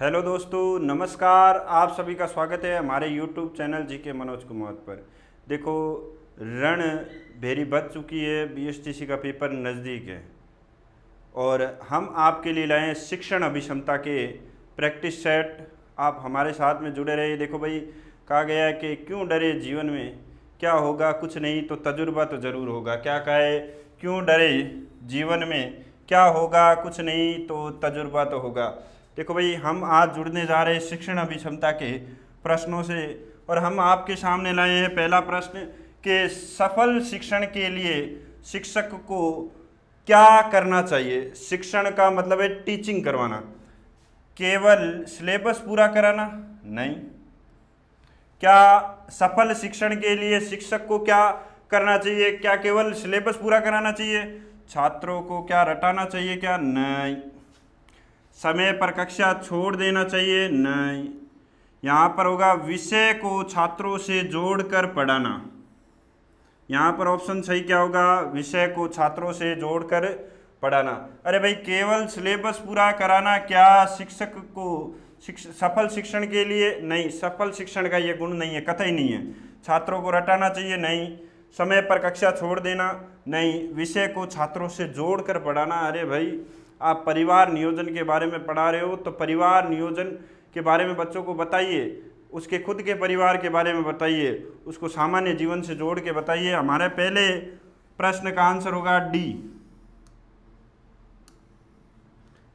Hello दोस्तों, नमस्कार। आप सभी का स्वागत है हमारे YouTube channel GK Manoj Kumar पर। देखो, रण भेरी बच चुकी है, बीएसटीसी का पेपर नज़दीक है और हम आपके लिए लाए हैं शिक्षण अभिक्षमता के प्रैक्टिस सेट। आप हमारे साथ में जुड़े रहिए। देखो भाई, कहा गया है कि क्यों डरे जीवन में, क्या होगा कुछ नहीं तो तजुर्बा तो ज़रूर होगा। क्या कहा है? क्यों डरे जीवन में, क्या होगा कुछ नहीं तो तजुर्बा तो होगा। देखो भाई, हम आज जुड़ने जा रहे हैं शिक्षण अभिक्षमता के प्रश्नों से और हम आपके सामने लाए हैं पहला प्रश्न कि सफल शिक्षण के लिए शिक्षक को क्या करना चाहिए। शिक्षण का मतलब है टीचिंग करवाना, केवल सिलेबस पूरा कराना नहीं। क्या सफल शिक्षण के लिए शिक्षक को क्या करना चाहिए? क्या केवल सिलेबस पूरा कराना चाहिए? छात्रों को क्या रटाना चाहिए? क्या नहीं। समय पर कक्षा छोड़ देना चाहिए? नहीं। यहाँ पर होगा विषय को छात्रों से जोड़कर पढ़ाना। यहाँ पर ऑप्शन सही क्या होगा? विषय को छात्रों से जोड़कर पढ़ाना। अरे भाई, केवल सिलेबस पूरा कराना क्या शिक्षक को सफल शिक्षण के लिए? नहीं, सफल शिक्षण का ये गुण नहीं है, कतई नहीं है। छात्रों को रटाना चाहिए? नहीं। समय पर कक्षा छोड़ देना? नहीं। विषय को छात्रों से जोड़कर पढ़ाना? अरे भाई, आप परिवार नियोजन के बारे में पढ़ा रहे हो तो परिवार नियोजन के बारे में बच्चों को बताइए, उसके खुद के परिवार के बारे में बताइए, उसको सामान्य जीवन से जोड़ के बताइए। हमारे पहले प्रश्न का आंसर होगा डी।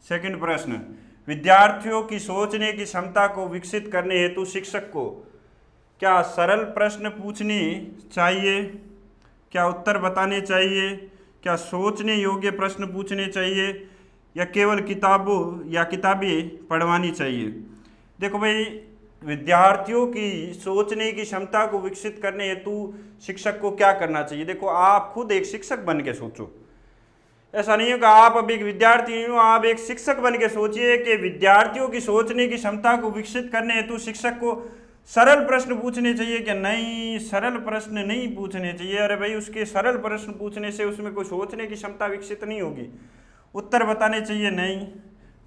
सेकंड प्रश्न, विद्यार्थियों की सोचने की क्षमता को विकसित करने हेतु शिक्षक को क्या सरल प्रश्न पूछने चाहिए? क्या उत्तर बताने चाहिए? क्या सोचने योग्य प्रश्न पूछने चाहिए या केवल किताबें पढ़वानी चाहिए? देखो भाई, विद्यार्थियों की सोचने की क्षमता को विकसित करने हेतु शिक्षक को क्या करना चाहिए? देखो, आप खुद एक शिक्षक बन के सोचो। ऐसा नहीं होगा आप अब एक विद्यार्थी नहीं हो, आप एक शिक्षक बन के सोचिए कि विद्यार्थियों की सोचने की क्षमता को विकसित करने हेतु शिक्षक को सरल प्रश्न पूछने चाहिए क्या? नहीं, सरल प्रश्न नहीं पूछने चाहिए। अरे भाई, उसके सरल प्रश्न पूछने से उसमें कोई सोचने की क्षमता विकसित नहीं होगी। उत्तर बताने चाहिए? नहीं।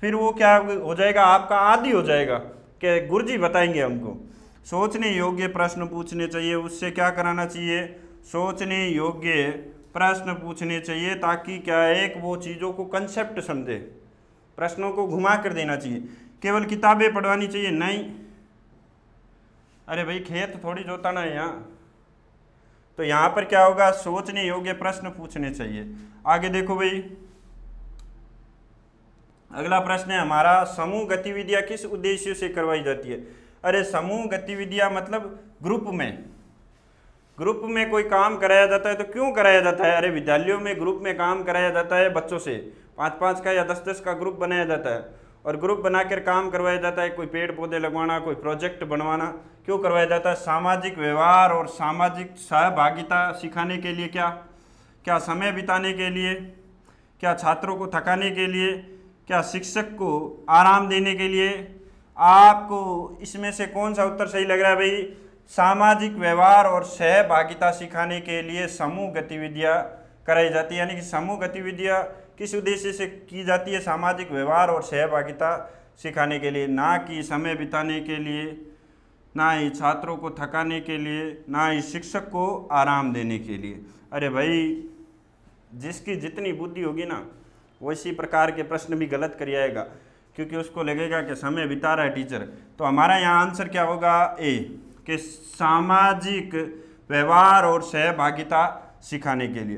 फिर वो क्या हो जाएगा? आपका आदी हो जाएगा कि गुरुजी बताएंगे हमको। सोचने योग्य प्रश्न पूछने चाहिए। उससे क्या कराना चाहिए? सोचने योग्य प्रश्न पूछने चाहिए ताकि क्या एक वो चीज़ों को कंसेप्ट समझे। प्रश्नों को घुमा कर देना चाहिए। केवल किताबें पढ़वानी चाहिए? नहीं। अरे भाई, खेत थोड़ी जोताना है यहाँ। तो यहाँ पर क्या होगा? सोचने योग्य प्रश्न पूछने चाहिए। आगे देखो भाई, अगला प्रश्न है हमारा, समूह गतिविधियां किस उद्देश्य से करवाई जाती है? अरे, समूह गतिविधियां मतलब ग्रुप में कोई काम कराया जाता है तो क्यों कराया जाता है? अरे, विद्यालयों में ग्रुप में काम कराया जाता है बच्चों से। 5-5 का या 10-10 का ग्रुप बनाया जाता है और ग्रुप बनाकर काम करवाया जाता है। कोई पेड़ पौधे लगवाना, कोई प्रोजेक्ट बनवाना। क्यों करवाया जाता है? सामाजिक व्यवहार और सामाजिक सहभागिता सिखाने के लिए। क्या समय बिताने के लिए? क्या छात्रों को थकाने के लिए? क्या शिक्षक को आराम देने के लिए? आपको इसमें से कौन सा उत्तर सही लग रहा है भाई? सामाजिक व्यवहार और सहभागिता सिखाने के लिए समूह गतिविधियां कराई जाती है। यानी कि समूह गतिविधियां किस उद्देश्य से की जाती है? सामाजिक व्यवहार और सहभागिता सिखाने के लिए, ना कि समय बिताने के लिए, ना ही छात्रों को थकाने के लिए, ना ही शिक्षक को आराम देने के लिए। अरे भाई, जिसकी जितनी बुद्धि होगी ना, वैसी प्रकार के प्रश्न भी गलत कर आएगा, क्योंकि उसको लगेगा कि समय बिता रहा है टीचर। तो हमारा यहाँ आंसर क्या होगा? ए, कि सामाजिक व्यवहार और सहभागिता सिखाने के लिए।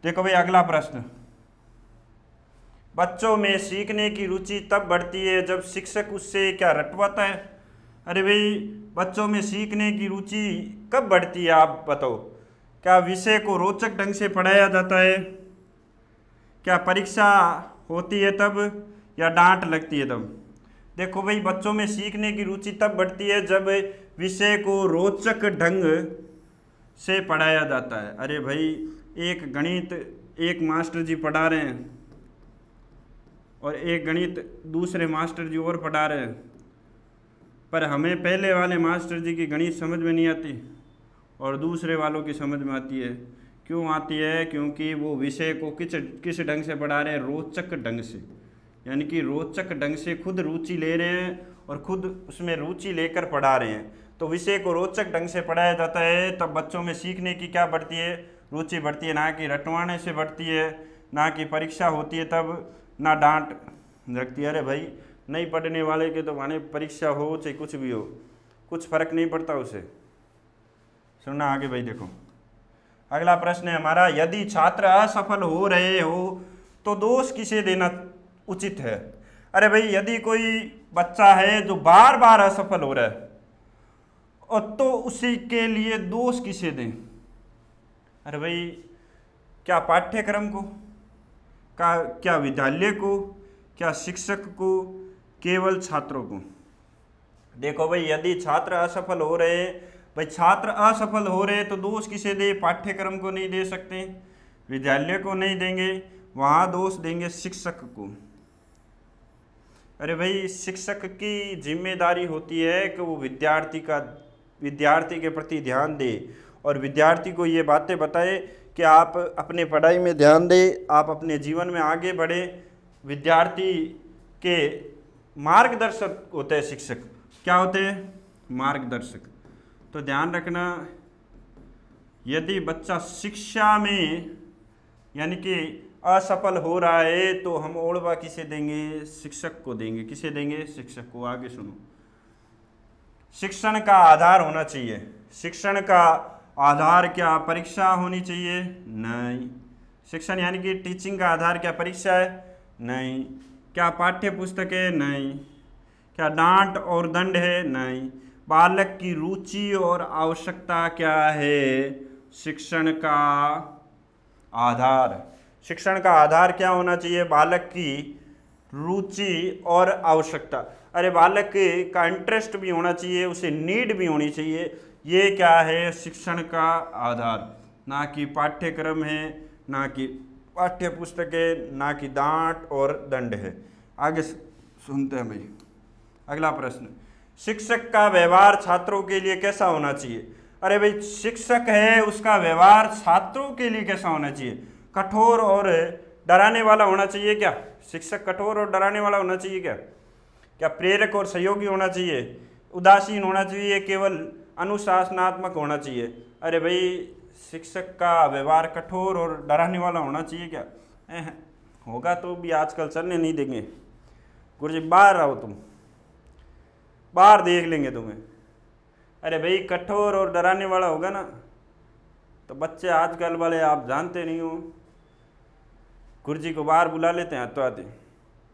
देखो भाई, अगला प्रश्न, बच्चों में सीखने की रुचि तब बढ़ती है जब शिक्षक उससे क्या रटवाता है? अरे भाई, बच्चों में सीखने की रुचि कब बढ़ती है आप बताओ? क्या विषय को रोचक ढंग से पढ़ाया जाता है? क्या परीक्षा होती है तब? या डांट लगती है तब? देखो भाई, बच्चों में सीखने की रुचि तब बढ़ती है जब विषय को रोचक ढंग से पढ़ाया जाता है। अरे भाई, एक गणित एक मास्टर जी पढ़ा रहे हैं और एक गणित दूसरे मास्टर जी और पढ़ा रहे हैं, पर हमें पहले वाले मास्टर जी की गणित समझ में नहीं आती और दूसरे वालों की समझ में आती है। क्यों आती है? क्योंकि वो विषय को किस ढंग से पढ़ा रहे हैं? रोचक ढंग से। यानी कि रोचक ढंग से खुद रुचि ले रहे हैं और खुद उसमें रुचि लेकर पढ़ा रहे हैं। तो विषय को रोचक ढंग से पढ़ाया जाता है तब बच्चों में सीखने की क्या बढ़ती है, रुचि बढ़ती है, ना कि रटवाने से बढ़ती है, ना कि परीक्षा होती है तब, ना डांट लगती है। अरे भाई नहीं पढ़ने वाले के तो माने परीक्षा हो चाहे कुछ भी हो, कुछ फर्क नहीं पड़ता उसे। सुनना आगे भाई, देखो अगला प्रश्न है हमारा, यदि छात्र असफल हो रहे हो तो दोष किसे देना उचित है। अरे भाई यदि कोई बच्चा है जो बार बार असफल हो रहा है और तो उसी के लिए दोष किसे दें। अरे भाई क्या पाठ्यक्रम को, क्या विद्यालय को, क्या शिक्षक को, केवल छात्रों को। देखो भाई यदि छात्र असफल हो रहे, भाई छात्र असफल हो रहे तो दोष किसे दे, पाठ्यक्रम को नहीं दे सकते, विद्यालय को नहीं देंगे, वहाँ दोष देंगे शिक्षक को। अरे भाई शिक्षक की जिम्मेदारी होती है कि वो विद्यार्थी के प्रति ध्यान दे और विद्यार्थी को ये बातें बताए कि आप अपने पढ़ाई में ध्यान दें, आप अपने जीवन में आगे बढ़े। विद्यार्थी के मार्गदर्शक होते हैं शिक्षक। क्या होते हैं? मार्गदर्शक। तो ध्यान रखना, यदि बच्चा शिक्षा में यानी कि असफल हो रहा है तो हम ओढ़वा किसे देंगे, शिक्षक को देंगे। किसे देंगे? शिक्षक को। आगे सुनो, शिक्षण का आधार होना चाहिए। शिक्षण का आधार क्या परीक्षा होनी चाहिए? नहीं। शिक्षण यानी कि टीचिंग का आधार क्या परीक्षा है? नहीं। क्या पाठ्य पुस्तक है? नहीं। क्या डांट और दंड है? नहीं। बालक की रुचि और आवश्यकता क्या है? शिक्षण का आधार। शिक्षण का आधार क्या होना चाहिए? बालक की रुचि और आवश्यकता। अरे बालक का इंटरेस्ट भी होना चाहिए, उसे नीड भी होनी चाहिए। ये क्या है? शिक्षण का आधार। ना कि पाठ्यक्रम है, ना कि पाठ्य पुस्तक है, ना कि डांट और दंड है। आगे सुनते हैं भाई अगला प्रश्न, शिक्षक का व्यवहार छात्रों के लिए कैसा होना चाहिए। अरे भाई शिक्षक है, उसका व्यवहार छात्रों के लिए कैसा होना चाहिए? कठोर और डराने वाला होना चाहिए क्या? शिक्षक कठोर और डराने वाला होना चाहिए क्या? क्या प्रेरक और सहयोगी होना चाहिए? उदासीन होना चाहिए? केवल अनुशासनात्मक होना चाहिए? अरे भाई शिक्षक का व्यवहार कठोर और डराने वाला होना चाहिए क्या? होगा तो भी आजकल चलने नहीं देंगे। गुरुजी बाहर आओ, तुम बाहर देख लेंगे तुम्हें। अरे भाई कठोर और डराने वाला होगा ना तो बच्चे आजकल वाले आप जानते नहीं हो, गुरुजी को बाहर बुला लेते हैं तो आते,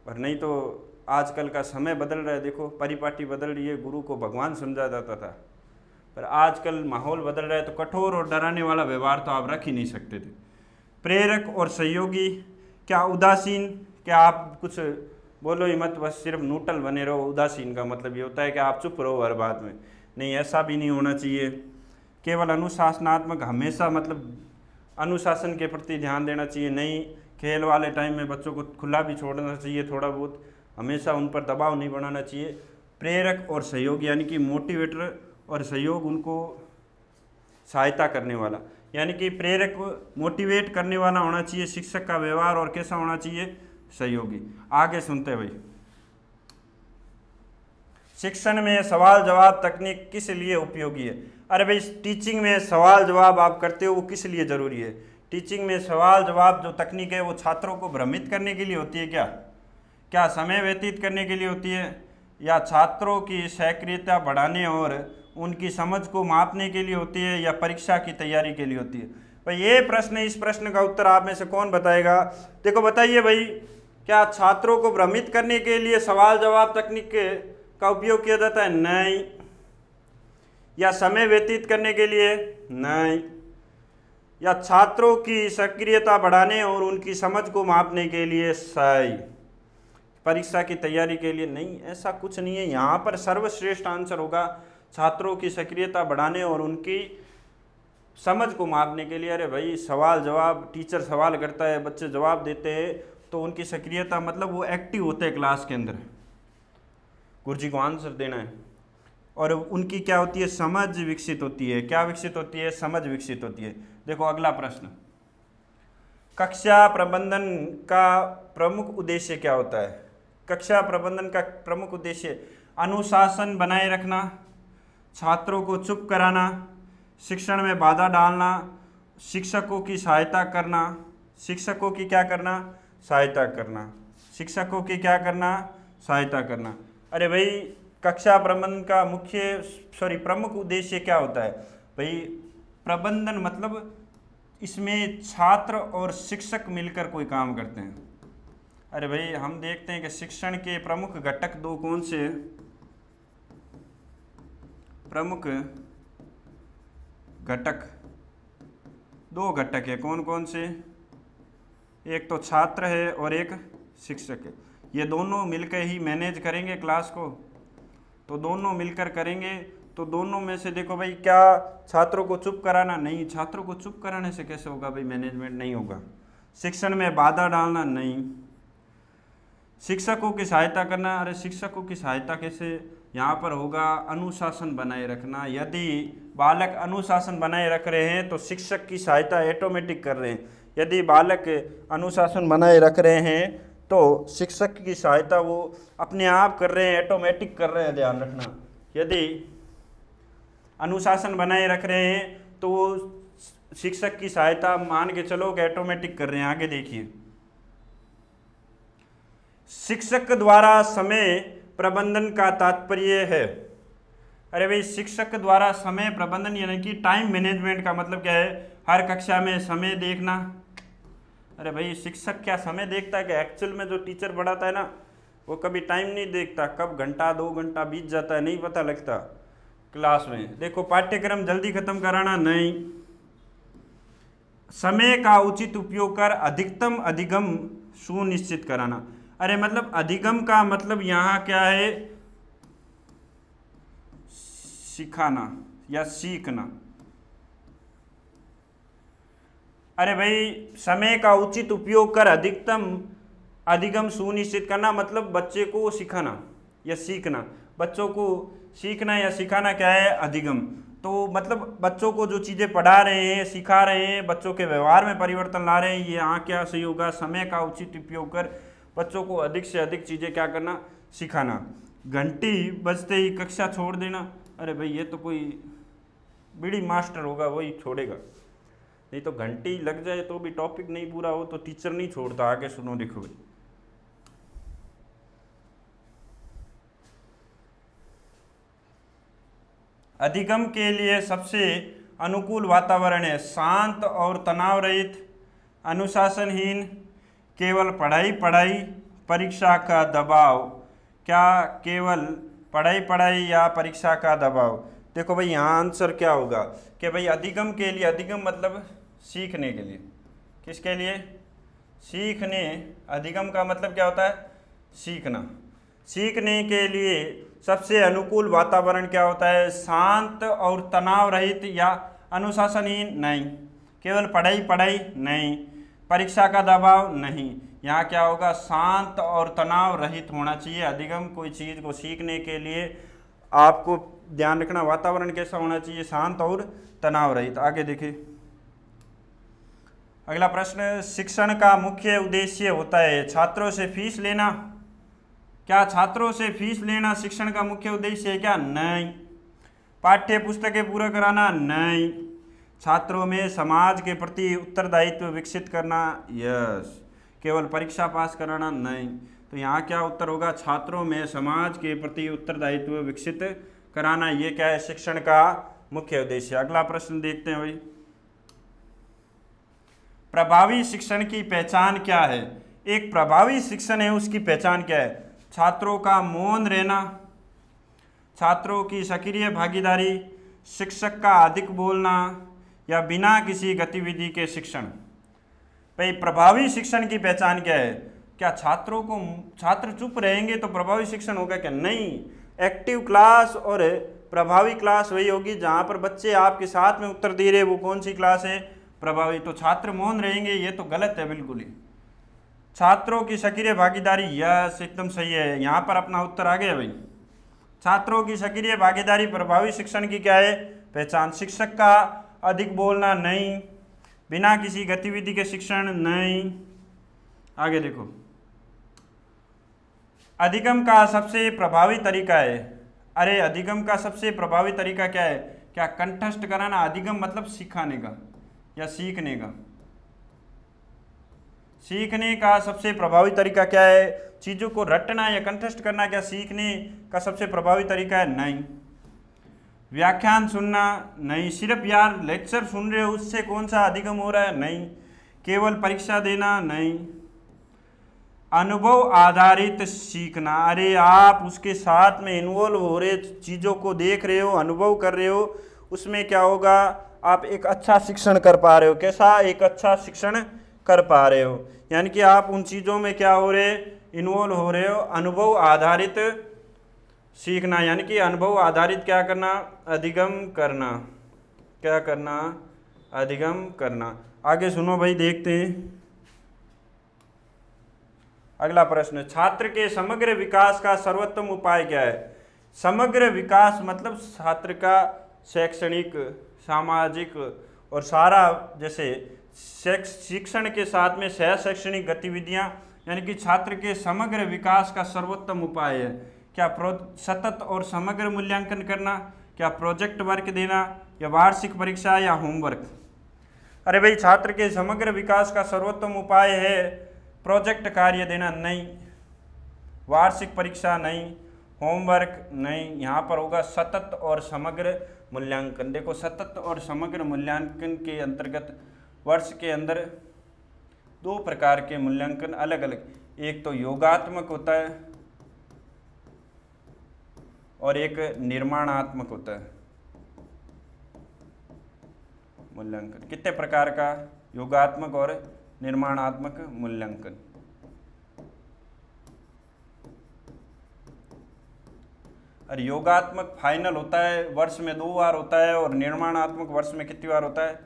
पर नहीं तो आजकल का समय बदल रहा है। देखो परिपाटी बदल रही है। गुरु को भगवान समझा जाता था, पर आजकल माहौल बदल रहा है तो कठोर और डराने वाला व्यवहार तो आप रख ही नहीं सकते थे। प्रेरक और सहयोगी, क्या उदासीन? क्या आप कुछ बोलो ही मत, बस सिर्फ न्यूट्रल बने रहो। उदासीन का मतलब ये होता है कि आप चुप रहो हर बात में। नहीं, ऐसा भी नहीं होना चाहिए। केवल अनुशासनात्मक, हमेशा मतलब अनुशासन के प्रति ध्यान देना चाहिए। नहीं, खेल वाले टाइम में बच्चों को खुला भी छोड़ना चाहिए थोड़ा बहुत, हमेशा उन पर दबाव नहीं बनाना चाहिए। प्रेरक और सहयोग यानी कि मोटिवेटर और सहयोग उनको सहायता करने वाला, यानी कि प्रेरक मोटिवेट करने वाला होना चाहिए शिक्षक का व्यवहार, और कैसा होना चाहिए? सहयोगी। आगे सुनते हैं भाई, शिक्षण में सवाल जवाब तकनीक किस लिए उपयोगी है। अरे भाई टीचिंग में सवाल जवाब आप करते हो वो किस लिए ज़रूरी है? टीचिंग में सवाल जवाब जो तकनीक है वो छात्रों को भ्रमित करने के लिए होती है क्या समय व्यतीत करने के लिए होती है, या छात्रों की सक्रियता बढ़ाने और उनकी समझ को मापने के लिए होती है, या परीक्षा की तैयारी के लिए होती है? भाई ये प्रश्न, इस प्रश्न का उत्तर आप में से कौन बताएगा? देखो बताइए भाई, क्या छात्रों को भ्रमित करने के लिए सवाल जवाब तकनीक का उपयोग किया जाता है? नहीं। या समय व्यतीत करने के लिए? नहीं। या छात्रों की सक्रियता बढ़ाने और उनकी समझ को मापने के लिए? सही। परीक्षा की तैयारी के लिए? नहीं, ऐसा कुछ नहीं है। यहाँ पर सर्वश्रेष्ठ आंसर होगा छात्रों की सक्रियता बढ़ाने और उनकी समझ को मापने के लिए। अरे भाई सवाल जवाब, टीचर सवाल करता है, बच्चे जवाब देते हैं, तो उनकी सक्रियता मतलब वो एक्टिव होते हैं क्लास के अंदर, गुरुजी को आंसर देना है, और उनकी क्या होती है? समझ विकसित होती है। क्या विकसित होती है? समझ विकसित होती है। देखो अगला प्रश्न, कक्षा प्रबंधन का प्रमुख उद्देश्य क्या होता है? कक्षा प्रबंधन का प्रमुख उद्देश्य अनुशासन बनाए रखना, छात्रों को चुप कराना, शिक्षण में बाधा डालना, शिक्षकों की सहायता करना, शिक्षकों की क्या करना, सहायता करना, शिक्षकों की क्या करना, सहायता करना। अरे भाई कक्षा प्रबंधन का प्रमुख उद्देश्य क्या होता है भाई? प्रबंधन मतलब इसमें छात्र और शिक्षक मिलकर कोई काम करते हैं। अरे भाई हम देखते हैं कि शिक्षण के प्रमुख घटक दो कौन से हैं? प्रमुख घटक दो घटक है, कौन कौन से? एक तो छात्र है और एक शिक्षक है। ये दोनों मिलकर ही मैनेज करेंगे क्लास को, तो दोनों मिलकर करेंगे। तो दोनों में से देखो भाई, क्या छात्रों को चुप कराना? नहीं, छात्रों को चुप कराने से कैसे होगा भाई? मैनेजमेंट नहीं होगा। शिक्षण में बाधा डालना? नहीं। शिक्षकों की सहायता करना? अरे शिक्षकों की सहायता कैसे यहाँ पर होगा? अनुशासन बनाए रखना। यदि बालक अनुशासन बनाए रख रहे हैं तो शिक्षक की सहायता ऑटोमेटिक कर रहे हैं। यदि बालक अनुशासन बनाए रख रहे हैं तो शिक्षक की सहायता वो अपने आप कर रहे हैं, ऑटोमेटिक कर रहे हैं, ध्यान रखना। यदि अनुशासन बनाए रख रहे हैं तो वो शिक्षक की सहायता मान के चलो कि ऑटोमेटिक कर रहे हैं। आगे देखिए, शिक्षक द्वारा समय प्रबंधन का तात्पर्य है। अरे भाई शिक्षक द्वारा समय प्रबंधन यानी कि टाइम मैनेजमेंट का मतलब क्या है? हर कक्षा में समय देखना। अरे भाई शिक्षक क्या समय देखता है कि एक्चुअल में जो टीचर पढ़ाता है ना, वो कभी टाइम नहीं देखता, कब घंटा 2 घंटा बीत जाता है नहीं पता लगता क्लास में। देखो पाठ्यक्रम जल्दी खत्म कराना? नहीं। समय का उचित उपयोग कर अधिकतम अधिगम सुनिश्चित कराना। अरे मतलब अधिगम का मतलब यहाँ क्या है? सिखाना या सीखना। अरे भाई समय का उचित उपयोग कर अधिकतम अधिगम सुनिश्चित करना मतलब बच्चे को सिखाना या सीखना। बच्चों को सीखना या सिखाना क्या है? अधिगम। तो मतलब बच्चों को जो चीज़ें पढ़ा रहे हैं, सिखा रहे हैं, बच्चों के व्यवहार में परिवर्तन ला रहे हैं, ये यहाँ क्या सही होगा? समय का उचित उपयोग कर बच्चों को अधिक से अधिक चीज़ें क्या करना? सिखाना। घंटी बजते ही कक्षा छोड़ देना? अरे भाई ये तो कोई बीड़ी मास्टर होगा वही छोड़ेगा, नहीं तो घंटी लग जाए तो भी टॉपिक नहीं पूरा हो तो टीचर नहीं छोड़ता। आगे सुनो, देखो भाई, अधिगम के लिए सबसे अनुकूल वातावरण है शांत और तनाव रहित, अनुशासनहीन, केवल पढ़ाई पढ़ाई, परीक्षा का दबाव। क्या केवल पढ़ाई पढ़ाई या परीक्षा का दबाव? देखो भाई यहाँ आंसर क्या होगा कि भाई अधिगम के लिए, अधिगम मतलब सीखने के लिए। किसके लिए? सीखने। अधिगम का मतलब क्या होता है? सीखना। सीखने के लिए सबसे अनुकूल वातावरण क्या होता है? शांत और तनाव रहित या अनुशासनहीन? नहीं। केवल पढ़ाई पढ़ाई? नहीं। परीक्षा का दबाव? नहीं। यहाँ क्या होगा? शांत और तनाव रहित होना चाहिए अधिगम। कोई चीज़ को सीखने के लिए आपको ध्यान रखना वातावरण कैसा होना चाहिए? शांत और तनाव रहित। आगे देखिए अगला प्रश्न, शिक्षण का मुख्य उद्देश्य होता है छात्रों से फीस लेना। क्या छात्रों से फीस लेना शिक्षण का मुख्य उद्देश्य है क्या? नहीं। पाठ्य पुस्तकें पूरा कराना? नहीं। छात्रों में समाज के प्रति उत्तरदायित्व विकसित करना? यस। केवल परीक्षा पास कराना? नहीं। तो यहाँ क्या उत्तर होगा? छात्रों में समाज के प्रति उत्तरदायित्व विकसित कराना, ये क्या है? शिक्षण का मुख्य उद्देश्य। अगला प्रश्न देखते हैं भाई, प्रभावी शिक्षण की पहचान क्या है? एक प्रभावी शिक्षण है उसकी पहचान क्या है? छात्रों का मौन रहना, छात्रों की सक्रिय भागीदारी, शिक्षक का अधिक बोलना या बिना किसी गतिविधि के शिक्षण। भाई प्रभावी शिक्षण की पहचान क्या है? क्या छात्र चुप रहेंगे तो प्रभावी शिक्षण होगा क्या? नहीं। एक्टिव क्लास और प्रभावी क्लास वही होगी जहाँ पर बच्चे आपके साथ में उत्तर दे रहे, वो कौन सी क्लास है? प्रभावी। तो छात्र मौन रहेंगे ये तो गलत है बिल्कुल ही। छात्रों की सक्रिय भागीदारी, यस एकदम सही है। यहाँ पर अपना उत्तर आ गया भाई। छात्रों की सक्रिय भागीदारी प्रभावी शिक्षण की क्या है? पहचान। शिक्षक का अधिक बोलना? नहीं। बिना किसी गतिविधि के शिक्षण? नहीं। आगे देखो, अधिगम का सबसे प्रभावी तरीका है। अरे अधिगम का सबसे प्रभावी तरीका क्या है? क्या कंठस्थ कराना? अधिगम मतलब सिखाने का या सीखने का। सीखने का सबसे प्रभावी तरीका क्या है? चीजों को रटना या कंठस्थ करना क्या सीखने का सबसे प्रभावी तरीका है? नहीं। व्याख्यान सुनना? नहीं। सिर्फ यार लेक्चर सुन रहे हो उससे कौन सा अधिगम हो रहा है? नहीं। केवल परीक्षा देना? नहीं। अनुभव आधारित सीखना? अरे आप उसके साथ में इन्वॉल्व हो रहे, चीज़ों को देख रहे हो, अनुभव कर रहे हो, उसमें क्या होगा? आप एक अच्छा शिक्षण कर पा रहे हो। कैसा? एक अच्छा शिक्षण कर पा रहे हो, यानी कि आप उन चीज़ों में क्या हो रहे? इन्वॉल्व हो रहे हो। अनुभव आधारित सीखना यानी कि अनुभव आधारित क्या करना? अधिगम करना। क्या करना? अधिगम करना। आगे सुनो भाई, देखते हैं अगला प्रश्न। छात्र के समग्र विकास का सर्वोत्तम उपाय क्या है? समग्र विकास मतलब छात्र का शैक्षणिक, सामाजिक और सारा, जैसे शिक्षण के साथ में सह शैक्षणिक गतिविधियां, यानी कि छात्र के समग्र विकास का सर्वोत्तम उपाय है। क्या सतत और समग्र मूल्यांकन करना? क्या प्रोजेक्ट वर्क देना? या वार्षिक परीक्षा या होमवर्क? अरे भाई छात्र के समग्र विकास का सर्वोत्तम उपाय है प्रोजेक्ट कार्य देना? नहीं। वार्षिक परीक्षा? नहीं। होमवर्क? नहीं। यहाँ पर होगा सतत और समग्र मूल्यांकन। देखो सतत और समग्र मूल्यांकन के अंतर्गत वर्ष के अंदर दो प्रकार के मूल्यांकन अलग अलग, एक तो योगात्मक होता है और एक निर्माणात्मक होता है मूल्यांकन। कितने प्रकार का? योगात्मक और निर्माणात्मक मूल्यांकन। और योगात्मक फाइनल होता है, वर्ष में 2 बार होता है, और निर्माणात्मक वर्ष में कितनी बार होता है?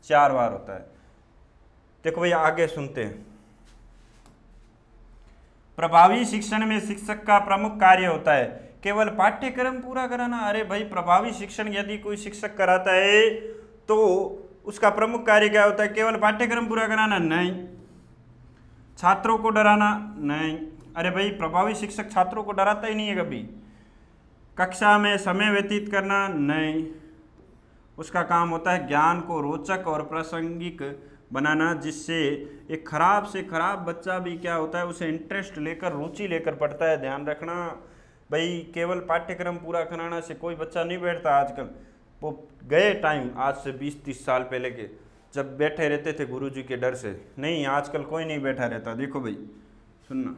4 बार होता है। देखो भैया आगे सुनते हैं। प्रभावी शिक्षण में शिक्षक का प्रमुख कार्य होता है केवल पाठ्यक्रम पूरा कराना। अरे भाई प्रभावी शिक्षण यदि कोई शिक्षक कराता है तो उसका प्रमुख कार्य क्या होता है? केवल पाठ्यक्रम पूरा कराना? नहीं। छात्रों को डराना? नहीं। अरे भाई प्रभावी शिक्षक छात्रों को डराता ही नहीं है कभी। कक्षा में समय व्यतीत करना? नहीं। उसका काम होता है ज्ञान को रोचक और प्रासंगिक बनाना, जिससे एक खराब से खराब बच्चा भी क्या होता है, उसे इंटरेस्ट लेकर, रुचि लेकर पढ़ता है। ध्यान रखना भाई, केवल पाठ्यक्रम पूरा कराना से कोई बच्चा नहीं बैठता आजकल। वो गए टाइम आज से 20-30 साल पहले के, जब बैठे रहते थे गुरुजी के डर से। नहीं, आजकल कोई नहीं बैठा रहता। देखो भाई सुनना,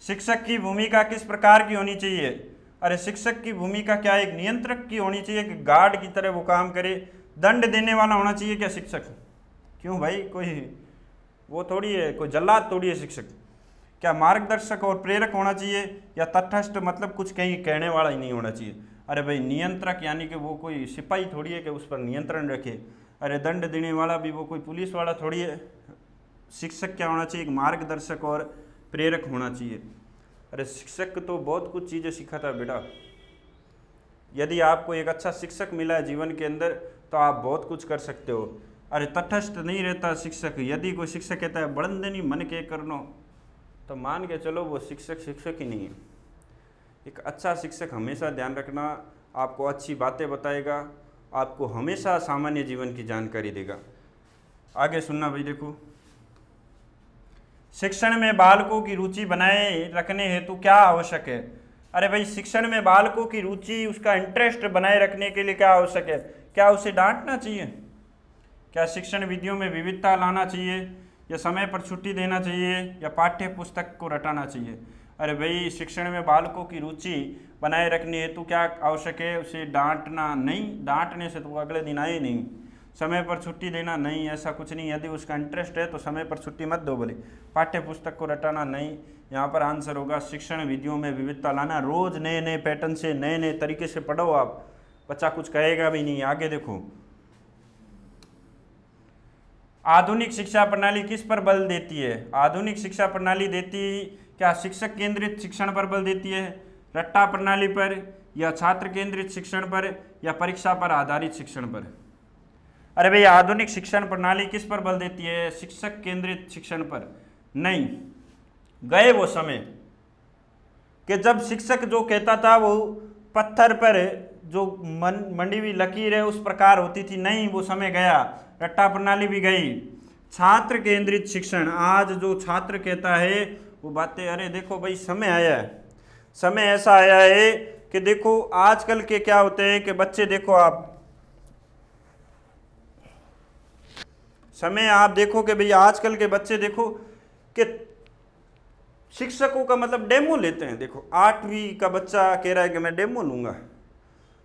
शिक्षक की भूमिका किस प्रकार की होनी चाहिए? अरे शिक्षक की भूमिका क्या, एक नियंत्रक की होनी चाहिए कि गार्ड की तरह वो काम करे? दंड देने वाला होना चाहिए क्या शिक्षक? क्यों भाई, कोई वो थोड़ी है, कोई जल्लाद थोड़ी है शिक्षक। क्या मार्गदर्शक और प्रेरक होना चाहिए, या तटस्थ मतलब कुछ कहीं कहने वाला ही नहीं होना चाहिए? अरे भाई नियंत्रक यानी कि वो कोई सिपाही थोड़ी है कि उस पर नियंत्रण रखे। अरे दंड देने वाला भी वो कोई पुलिस वाला थोड़ी है। शिक्षक क्या होना चाहिए? एक मार्गदर्शक और प्रेरक होना चाहिए। अरे शिक्षक तो बहुत कुछ चीज़ें सिखाता है बेटा। यदि आपको एक अच्छा शिक्षक मिला है जीवन के अंदर तो आप बहुत कुछ कर सकते हो। अरे तटस्थ नहीं रहता शिक्षक। यदि कोई शिक्षक कहता है बड़ंदनी मन के करनो, तो मान के चलो वो शिक्षक शिक्षक ही नहीं है। एक अच्छा शिक्षक हमेशा ध्यान रखना, आपको अच्छी बातें बताएगा, आपको हमेशा सामान्य जीवन की जानकारी देगा। आगे सुनना भाई। देखो शिक्षण में बालकों की रुचि बनाए रखने हेतु क्या आवश्यक है? अरे भाई शिक्षण में बालकों की रुचि, उसका इंटरेस्ट बनाए रखने के लिए क्या आवश्यक है? क्या उसे डांटना चाहिए? क्या शिक्षण विधियों में विविधता लाना चाहिए, या समय पर छुट्टी देना चाहिए, या पाठ्य पुस्तक को रटाना चाहिए? अरे भाई शिक्षण में बालकों की रुचि बनाए रखने हेतु क्या आवश्यक है? उसे डांटना नहीं। डांटने से तो वो अगले दिन आए नहीं। समय पर छुट्टी देना नहीं, ऐसा कुछ नहीं। यदि उसका इंटरेस्ट है तो समय पर छुट्टी मत दो बोले। पाठ्य पुस्तक को रटाना नहीं। यहाँ पर आंसर होगा शिक्षण विधियों में विविधता लाना। रोज नए नए पैटर्न से, नए नए तरीके से पढ़ो आप, बच्चा कुछ कहेगा भी नहीं। आगे देखो, आधुनिक शिक्षा प्रणाली किस पर बल देती है? आधुनिक शिक्षा प्रणाली देती क्या शिक्षक केंद्रित शिक्षण पर बल देती है, रट्टा प्रणाली पर, या छात्र केंद्रित शिक्षण पर, या परीक्षा पर आधारित शिक्षण पर? अरे भाई आधुनिक शिक्षण प्रणाली किस पर बल देती है? शिक्षक केंद्रित शिक्षण पर। नहीं, गए वो समय कि जब शिक्षक जो कहता था वो पत्थर पर जो मंडी हुई लकीर है उस प्रकार होती थी, नहीं, वो समय गया, रट्टा प्रणाली भी गई। छात्र केंद्रित शिक्षण, आज जो छात्र कहता है वो बातें, अरे देखो भाई समय आया है, समय ऐसा आया है कि देखो आजकल के क्या होते हैं कि बच्चे, देखो आप समय आप देखो कि भाई आजकल के बच्चे देखो कि शिक्षकों का मतलब डेमो लेते हैं। देखो 8वीं का बच्चा कह रहा है कि मैं डेमो लूँगा।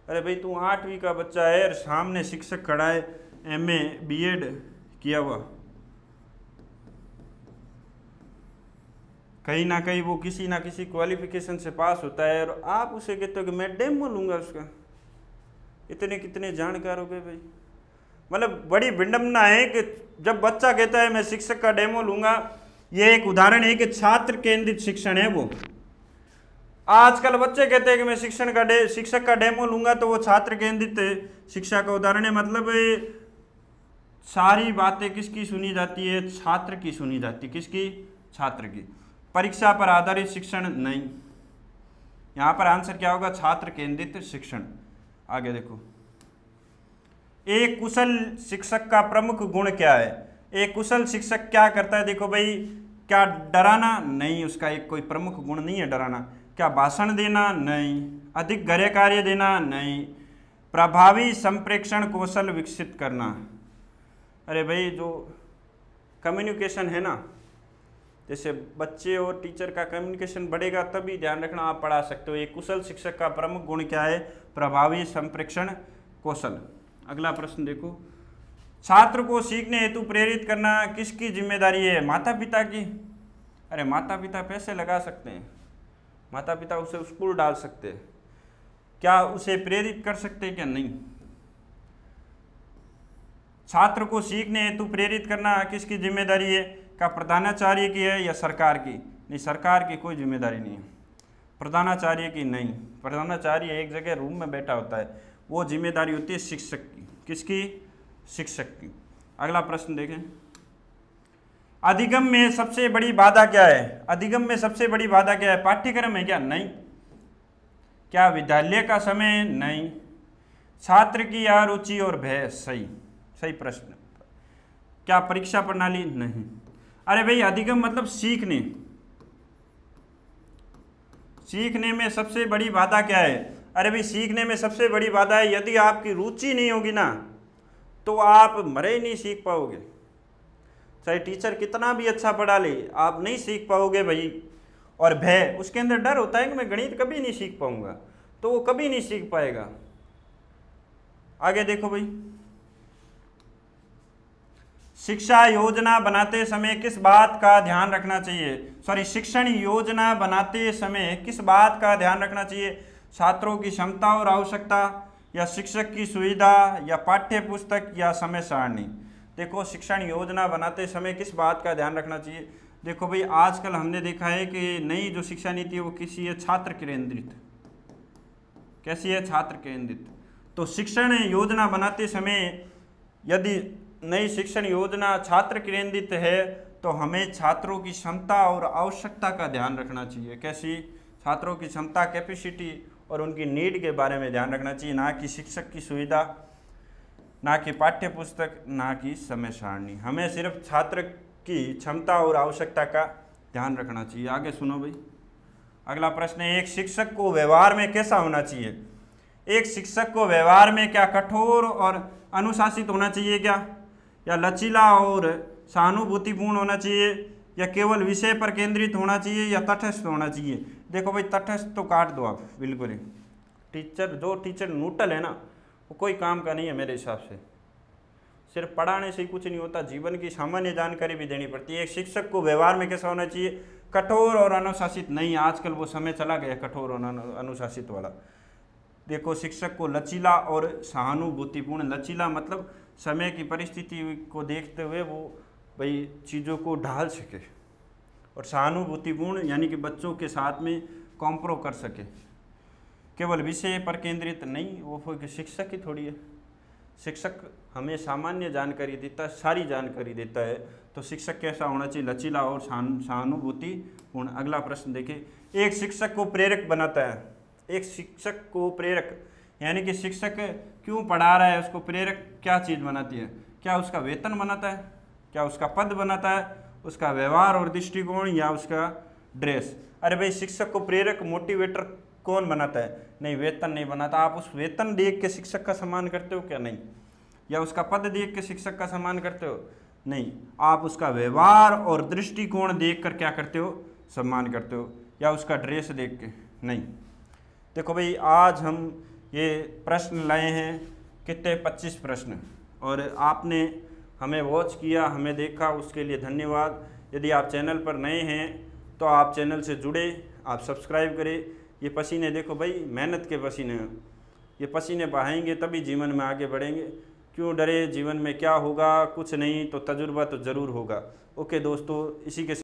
अरे भाई तू 8वीं का बच्चा है और सामने शिक्षक खड़ा है, MA BEd किया हुआ, कहीं ना कहीं वो किसी ना किसी क्वालिफिकेशन से पास होता है, और आप उसे कहते हो कि मैं डेमो लूँगा उसका। इतने कितने जानकार हो गए भाई। मतलब बड़ी विडंबना है कि जब बच्चा कहता है मैं शिक्षक का डेमो लूँगा। ये एक उदाहरण है कि छात्र केंद्रित शिक्षण है वो। आजकल बच्चे कहते हैं कि मैं शिक्षक का डेमो लूँगा, तो वो छात्र केंद्रित शिक्षा का उदाहरण है। मतलब सारी बातें किसकी सुनी जाती है? छात्र की सुनी जाती है। किसकी? छात्र की। परीक्षा पर आधारित शिक्षण नहीं, यहाँ पर आंसर क्या होगा? छात्र केंद्रित शिक्षण। आगे देखो, एक कुशल शिक्षक का प्रमुख गुण क्या है? एक कुशल शिक्षक क्या करता है? देखो भाई, क्या डराना? नहीं, उसका एक कोई प्रमुख गुण नहीं है डराना। क्या भाषण देना? नहीं। अधिक गृह कार्य देना? नहीं। प्रभावी संप्रेषण कौशल विकसित करना। अरे भाई जो कम्युनिकेशन है ना, जैसे बच्चे और टीचर का कम्युनिकेशन बढ़ेगा तभी, ध्यान रखना, आप पढ़ा सकते हो। एक कुशल शिक्षक का प्रमुख गुण क्या है? प्रभावी संप्रेषण कौशल। अगला प्रश्न देखो, छात्र को सीखने हेतु प्रेरित करना किसकी जिम्मेदारी है? माता पिता की। अरे माता पिता पैसे लगा सकते हैं, माता पिता उसे स्कूल डाल सकते हैं, क्या उसे प्रेरित कर सकते हैं? क्या नहीं। छात्र को सीखने हेतु प्रेरित करना किसकी जिम्मेदारी है? क्या प्रधानाचार्य की है या सरकार की? नहीं, सरकार की कोई जिम्मेदारी नहीं है। प्रधानाचार्य की नहीं, प्रधानाचार्य एक जगह रूम में बैठा होता है, वो जिम्मेदारी होती है शिक्षक की। किसकी? शिक्षक की। अगला प्रश्न देखें, अधिगम में सबसे बड़ी बाधा क्या है? अधिगम में सबसे बड़ी बाधा क्या है? पाठ्यक्रम है क्या? नहीं। क्या विद्यालय का समय? नहीं। छात्र की अरुचि और भय? सही, सही प्रश्न। क्या परीक्षा प्रणाली? नहीं। अरे भाई अधिगम मतलब सीखने, सीखने में सबसे बड़ी बाधा क्या है? अरे भाई सीखने में सबसे बड़ी बाधा है, यदि आपकी रुचि नहीं होगी ना तो आप मरे ही नहीं सीख पाओगे। चाहे टीचर कितना भी अच्छा पढ़ा ले, आप नहीं सीख पाओगे भाई। और भय, उसके अंदर डर होता है कि मैं गणित कभी नहीं सीख पाऊंगा, तो वो कभी नहीं सीख पाएगा। आगे देखो भाई, शिक्षा योजना बनाते समय किस बात का ध्यान रखना चाहिए? शिक्षण योजना बनाते समय किस बात का ध्यान रखना चाहिए? छात्रों की क्षमता और आवश्यकता, या शिक्षक की सुविधा, या पाठ्य पुस्तक, या समय सारणी। देखो शिक्षण योजना बनाते समय किस बात का ध्यान रखना चाहिए? देखो भाई आजकल हमने देखा है कि नई जो शिक्षा नीति है वो किसी है? छात्र केंद्रित। कैसी है? छात्र केंद्रित। तो शिक्षण योजना बनाते समय यदि नई शिक्षण योजना छात्र केंद्रित है तो हमें छात्रों की क्षमता और आवश्यकता का ध्यान रखना चाहिए। कैसी? छात्रों की क्षमता, कैपेसिटी और उनकी नीड के बारे में ध्यान रखना चाहिए, ना कि शिक्षक की सुविधा, ना कि पाठ्य पुस्तक, ना कि समय सारणी। हमें सिर्फ छात्र की क्षमता और आवश्यकता का ध्यान रखना चाहिए। आगे सुनो भाई, अगला प्रश्न है, एक शिक्षक को व्यवहार में कैसा होना चाहिए? एक शिक्षक को व्यवहार में क्या कठोर और अनुशासित होना चाहिए क्या, या लचीला और सहानुभूतिपूर्ण होना चाहिए, या केवल विषय पर केंद्रित होना चाहिए, या तटस्थ होना चाहिए? देखो भाई तटस्थ तो काट दो आप बिल्कुल ही। टीचर न्यूट्रल है ना, वो कोई काम का नहीं है मेरे हिसाब से। सिर्फ पढ़ाने से ही कुछ नहीं होता, जीवन की सामान्य जानकारी भी देनी पड़ती है। एक शिक्षक को व्यवहार में कैसा होना चाहिए? कठोर और अनुशासित नहीं। आजकल वो समय चला गया कठोर और अनुशासित वाला। देखो शिक्षक को लचीला और सहानुभूतिपूर्ण। लचीला मतलब समय की परिस्थिति को देखते हुए वो भाई चीज़ों को ढाल सके, और सहानुभूतिपूर्ण यानी कि बच्चों के साथ में कॉम्प्रो कर सके। केवल विषय पर केंद्रित नहीं, वो कोई शिक्षक ही थोड़ी है। शिक्षक हमें सामान्य जानकारी देता है, सारी जानकारी देता है। तो शिक्षक कैसा होना चाहिए? लचीला और सहानुभूतिपूर्ण। अगला प्रश्न देखें, एक शिक्षक को प्रेरक बनाता है। एक शिक्षक को प्रेरक यानी कि शिक्षक क्यों पढ़ा रहा है उसको प्रेरक क्या चीज़ बनाती है? क्या उसका वेतन बनाता है, क्या उसका पद बनाता है, उसका व्यवहार और दृष्टिकोण, या उसका ड्रेस? अरे भाई, शिक्षक को प्रेरक मोटिवेटर कौन बनाता है? नहीं, वेतन नहीं बनाता। आप उस वेतन देख के शिक्षक का सम्मान करते हो क्या? नहीं। या उसका पद देख के शिक्षक का सम्मान करते हो? नहीं। आप उसका व्यवहार और दृष्टिकोण देख कर क्या करते हो? सम्मान करते हो। या उसका ड्रेस देख के? नहीं। देखो भाई, आज हम ये प्रश्न लाए हैं, कितने 25 प्रश्न, और आपने हमें वॉच किया, हमें देखा, उसके लिए धन्यवाद। यदि आप चैनल पर नए हैं तो आप चैनल से जुड़े, आप सब्सक्राइब करें। ये पसीने देखो भाई, मेहनत के पसीने हैं। ये पसीने बहाएंगे तभी जीवन में आगे बढ़ेंगे। क्यों डरे? जीवन में क्या होगा? कुछ नहीं तो तजुर्बा तो ज़रूर होगा। ओके दोस्तों, इसी के